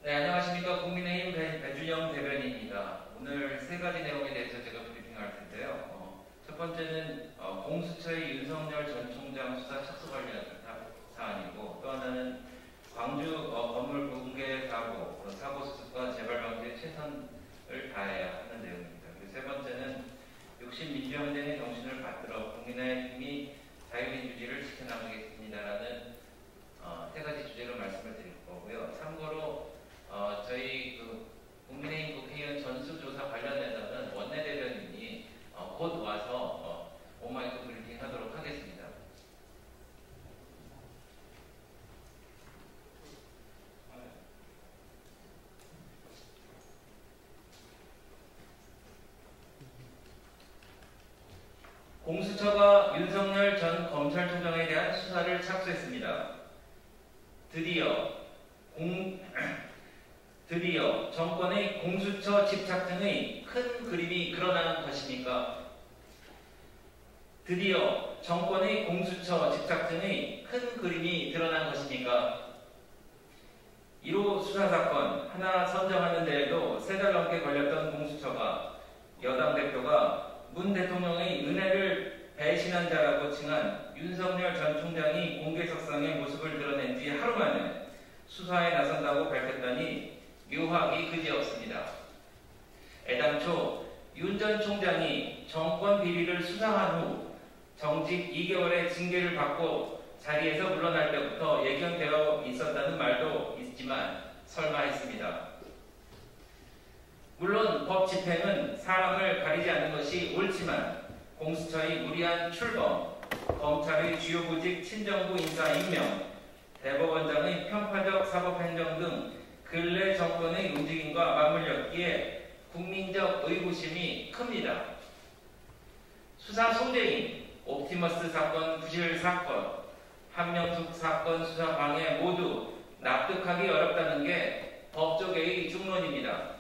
네, 안녕하십니까. 국민의힘 배준영 대변인입니다. 오늘 세 가지 내용에 대해서 제가 브리핑할 텐데요. 첫 번째는 공수처의 윤석열 전 총장 수사 착수 관련 사안이고, 또 하나는 광주 건물 붕괴 사고 수습과 재발 방지에 최선을 다해야 하는 내용입니다. 그리고 세 번째는 욕심 민주연대의 정신을 받들어 국민의힘이 자유민주주의를 지켜나가겠습니다라는 세 가지 주제로 말씀을 드릴 거고요. 참고로 저희 국민의힘 국회의원 전수조사 관련해서는 원내대변인이 곧 와서 오마이크 브리핑 하도록 하겠습니다. 공수처가 윤석열 전 검찰총장에 대한 수사를 착수했습니다. 드디어 정권의 공수처 집착 등의 큰 그림이 그려나는 것입니까? 드디어 정권의 공수처 집착 등의 큰 그림이 드러난 것입니까? 1호 수사사건 하나 선정하는 데에도 3달 넘게 걸렸던 공수처가 여당 대표가 문 대통령의 은혜를 배신한 자라고 칭한 윤석열 전 총장이 공개석상의 모습을 드러낸 지 하루 만에 수사에 나선다고 밝혔다니 묘하기 그지없습니다. 애당초 윤 전 총장이 정권 비리를 수상한 후 정직 2개월의 징계를 받고 자리에서 물러날 때부터 예견되어 있었다는 말도 있지만 설마 했습니다. 물론 법 집행은 사람을 가리지 않는 것이 옳지만 공수처의 무리한 출범, 검찰의 주요 보직 친정부 인사 임명, 대법원장의 편파적 사법행정 등 근래 정권의 움직임과 맞물렸기에 국민적 의구심이 큽니다. 수사 소재인 옵티머스 사건 부실 사건, 한명숙 사건 수사 방해 모두 납득하기 어렵다는 게 법조계의 중론입니다.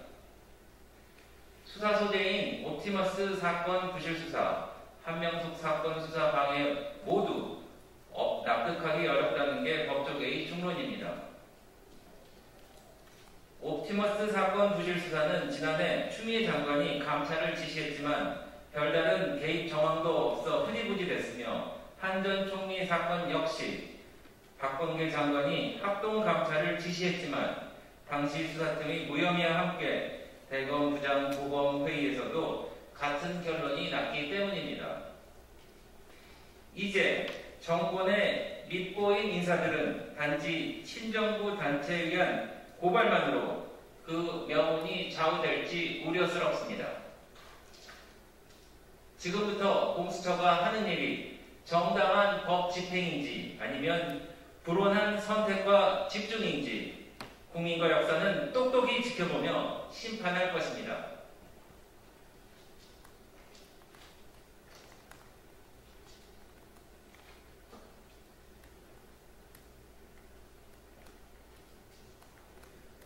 수사 소재인 옵티머스 사건 부실 수사, 한명숙 사건 수사 방해 모두 납득하기 어렵다는 게 법조계의 중론입니다. 옵티머스 사건 부실 수사는 지난해 추미애 장관이 감찰을 지시했지만 별다른 개입 정황도 없어 흐지부지 됐으며 한 전 총리 사건 역시 박범계 장관이 합동 감찰을 지시했지만 당시 수사팀의 무혐의와 함께 대검 부장 보검 회의에서도 같은 결론이 났기 때문입니다. 이제 정권의 밑보인 인사들은 단지 친정부 단체에 의한 고발만으로 그 명운이 좌우될지 우려스럽습니다. 지금부터 공수처가 하는 일이 정당한 법 집행인지 아니면 불온한 선택과 집중인지 국민과 역사는 똑똑히 지켜보며 심판할 것입니다.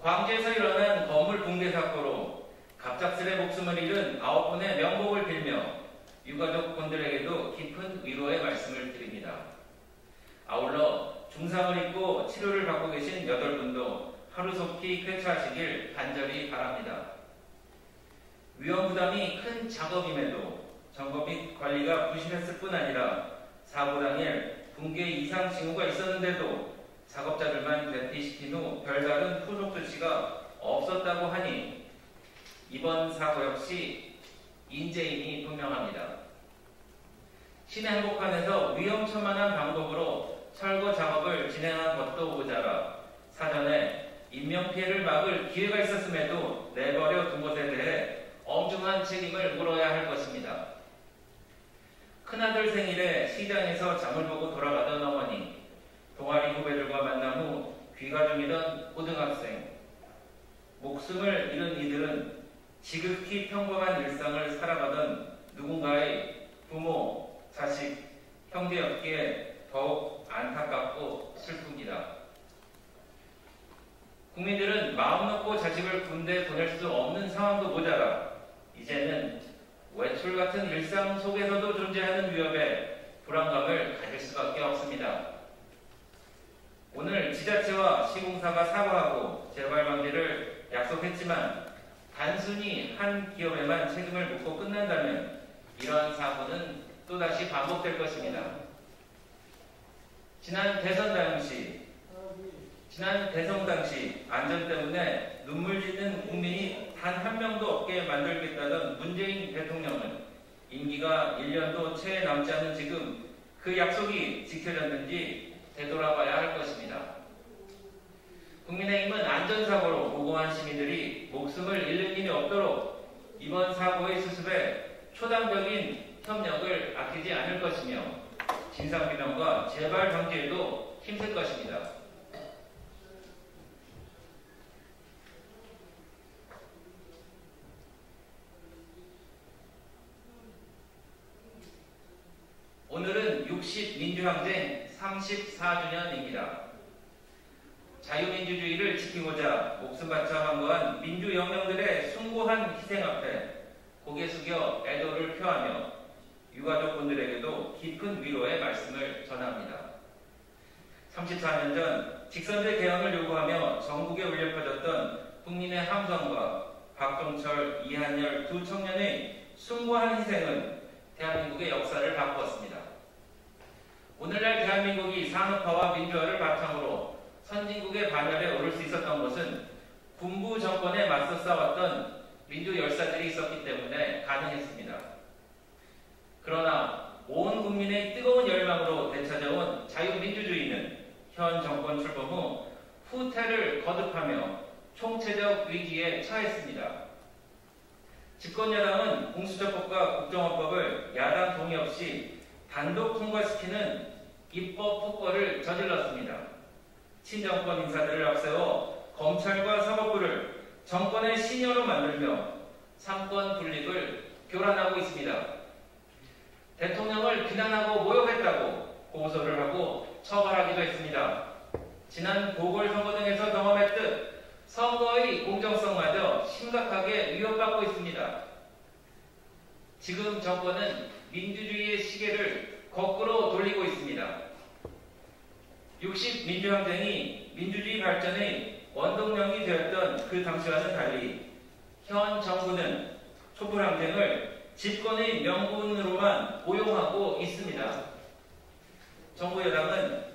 광주에서 일어난 건물 붕괴 사고로 갑작스레 목숨을 잃은 9분의 명복을 빌며 유가족분들에게도 깊은 위로의 말씀을 드립니다. 아울러 중상을 입고 치료를 받고 계신 8분도 하루속히 쾌차하시길 간절히 바랍니다. 위험 부담이 큰 작업임에도 점검 및 관리가 부실했을 뿐 아니라 사고 당일 붕괴 이상 징후가 있었는데도 작업자들만 대피시킨 후 별다른 후속 조치가 없었다고 하니 이번 사고 역시 인재임이 분명합니다. 신의 한복판에서 위험천만한 방법으로 철거 작업을 진행한 것도 모자라 사전에 인명피해를 막을 기회가 있었음에도 내버려 둔 것에 대해 엄중한 책임을 물어야 할 것입니다. 큰아들 생일에 시장에서 장을 보고 돌아가던 어머니, 동아리 후배들과 만남 후 귀가 중이던 고등학생, 목숨을 잃은 이들은 지극히 평범한 일상을 살아가던 누군가의 부모, 자식, 형제였기에 더욱 안타깝고 슬픕니다. 국민들은 마음 놓고 자식을 군대에 보낼 수 없는 상황도 모자라 이제는 외출 같은 일상 속에서도 존재하는 위협에 불안감을 가질 수밖에 없습니다. 오늘 지자체와 시공사가 사과하고 재발 방지를 약속했지만 단순히 한 기업에만 책임을 묻고 끝난다면 이러한 사고는 또다시 반복될 것입니다. 지난 대선 당시 안전 때문에 눈물 짓는 국민이 단 한 명도 없게 만들겠다던 문재인 대통령은 임기가 1년도 채 남지 않은 지금 그 약속이 지켜졌는지 되돌아봐야 할 것입니다. 국민의힘은 안전사고로 무고한 시민들이 목숨을 잃는 일이 없도록 이번 사고의 수습에 초당적인 협력을 아끼지 않을 것이며 진상규명과 재발 방지에도 힘쓸 것입니다. 오늘은 60 민주항쟁 34주년입니다. 자유민주주의를 지키고자 목숨 바쳐 항거한 민주영령들의 숭고한 희생 앞에 고개 숙여 애도를 표하며 유가족분들에게도 깊은 위로의 말씀을 전합니다. 34년 전 직선제 개헌을 요구하며 전국에 울려 퍼졌던 국민의 함성과 박종철, 이한열 두 청년의 숭고한 희생은 대한민국의 역사를 바꾸었습니다. 오늘날 대한민국이 산업화와 민주화를 바탕으로 선진국의 반열에 오를 수 있었던 것은 군부 정권에 맞서 싸웠던 민주 열사들이 있었기 때문에 가능했습니다. 그러나 온 국민의 뜨거운 열망으로 되찾아온 자유민주주의는 현 정권 출범 후 후퇴를 거듭하며 총체적 위기에 처했습니다. 집권여당은 공수처법과 국정원법을 야당 동의 없이 단독 통과시키는 입법 폭거를 저질렀습니다. 친정권 인사들을 앞세워 검찰과 사법부를 정권의 시녀로 만들며 삼권 분립을 교란하고 있습니다. 대통령을 비난하고 모욕했다고 고소를 하고 처벌하기도 했습니다. 지난 보궐선거 등에서 경험했듯 선거의 공정성마저 심각하게 위협받고 있습니다. 지금 정권은 민주주의의 시계를 거꾸로 돌리고 있습니다. 60 민주항쟁이 민주주의 발전의 원동력이 되었던 그 당시와는 달리 현 정부는 촛불항쟁을 집권의 명분으로만 오용하고 있습니다. 정부 여당은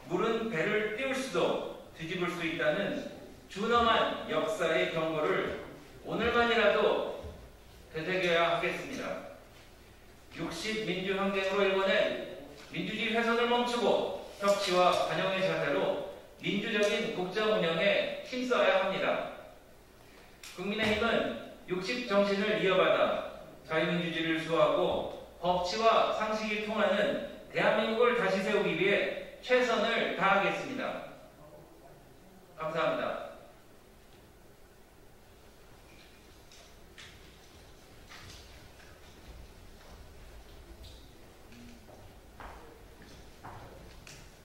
물은 배를 띄울 수도 뒤집을 수 있다는 준엄한 역사의 경고를 오늘만이라도 되새겨야 하겠습니다. 60 민주항쟁으로 일궈낸 민주주의 훼손을 멈추고 협치와 반영의 자세로 민주적인 국정 운영에 힘써야 합니다. 국민의힘은 60 정신을 이어받아 자유민주주의를 수호하고 법치와 상식이 통하는 대한민국을 다시 세우기 위해 최선을 다하겠습니다. 감사합니다.